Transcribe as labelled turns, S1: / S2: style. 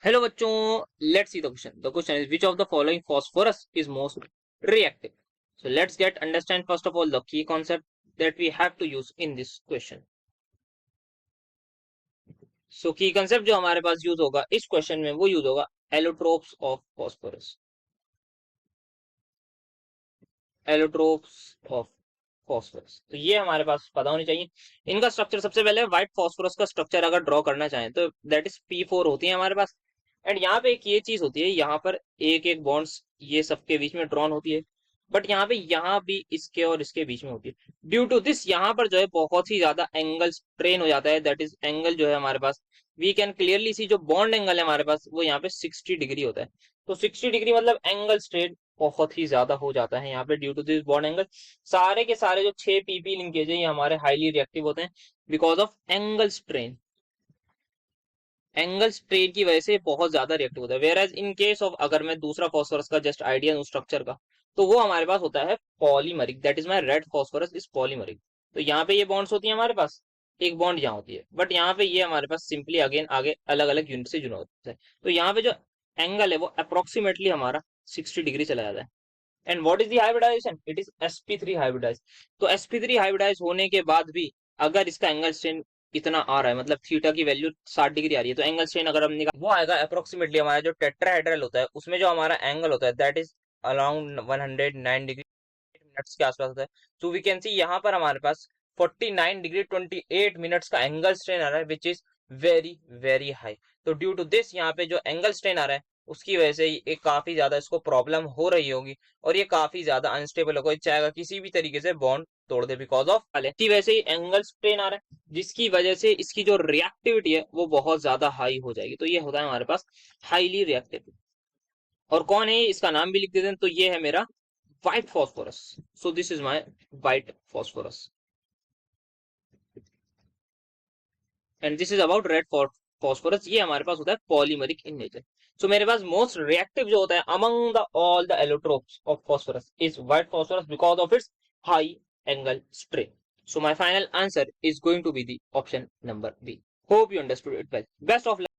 S1: Hello बच्चों, let's see the question. The question is which of the following phosphorus is most reactive. So let's get understand first of all the key concept that we have to use in this question. So key concept जो हमारे पास use होगा इस question में वो use होगा allotropes of phosphorus. Allotropes of phosphorus, तो ये हमारे पास पता होनी चाहिए. इनका स्ट्रक्चर सबसे पहले व्हाइट फॉस्फोरस का स्ट्रक्चर अगर ड्रॉ करना चाहें तो दैट इज P4 होती है हमारे पास. एंड यहाँ पे एक ये चीज होती है, यहाँ पर एक एक बॉन्ड्स ये सबके बीच में ड्रॉन होती है. बट यहाँ पे यहाँ भी इसके और इसके बीच में होती है. ड्यू टू दिस यहाँ पर जो है बहुत ही ज्यादा एंगल स्ट्रेन हो जाता है. दैट इज एंगल जो है हमारे पास वी कैन क्लियरली सी, जो बॉन्ड एंगल है हमारे पास वो यहाँ पे 60 डिग्री होता है. तो 60 डिग्री मतलब एंगल स्ट्रेन बहुत ही ज्यादा हो जाता है यहाँ पे due to this bond angle. सारे के सारे जो 6 pp लिंकेज है ये हमारे हाईली रिएक्टिव होते हैं because of angle strain. Angle strain की वजह से बहुत ज्यादा रिएक्टिव होता है. Where as in case of अगर मैं दूसरा फॉस्फोरस का जस्ट आइडिया दूं स्ट्रक्चर का, तो वो हमारे पास होता है polymeric. That is my red phosphorus is polymeric. तो यहाँ पे ये बॉन्ड्स होती है हमारे पास, एक बॉन्ड यहाँ होती है, बट यहाँ पे ये हमारे पास सिंपली अगेन आगे अलग अलग यूनिट से जुड़ा होता है. तो यहाँ पे जो एंगल है वो अप्रोक्सीमेटली हमारा 60 डिग्री चला जाता है. And what is the hybridization? It is sp3 hybridize. तो sp3 हाइब्रिडाइज होने के बाद भी अगर इसका एंगल स्ट्रेन इतना आ रहा है, मतलब थीटा की वैल्यू 60 डिग्री आ रही है, तो एंगल स्ट्रेन अगर हम निकाल वो आएगा अप्रोक्सीमेटली हमारा जो टेट्राहेड्रल होता है उसमें जो हमारा एंगल होता है that is around 109 degree minutes के आसपास होता है. सो वी कैन सी यहाँ पर हमारे पास 49 डिग्री 28 मिनट्स का एंगल स्ट्रेन आ रहा है which is very very high. तो ड्यू टू दिस यहाँ पे जो एंगल स्ट्रेन आ रहा है उसकी वजह से ये काफी ज्यादा इसको प्रॉब्लम हो रही होगी और ये काफी ज्यादा अनस्टेबल होगा, चाहेगा किसी भी तरीके से बॉन्ड तोड़ दे बिकॉज ऑफ की वजह से ही एंगल स्ट्रेन आ रहा है, जिसकी वजह से इसकी जो रिएक्टिविटी है वो बहुत ज्यादा हाई हो जाएगी. तो ये होता है हमारे पास हाईली रिएक्टिव. और कौन है इसका नाम भी लिख देते हैं, तो ये है मेरा white phosphorus. So this is my white phosphorus and this is about red phosphorus. ये हमारे पास होता है पॉलीमरिक इन नेचर. सो मेरे पास मोस्ट रिएक्टिव जो होता है among the all the allotropes of phosphorus is white phosphorus because of its high angle strain. So my final answer is going to be the option number B. Hope you understood it well. Best of luck.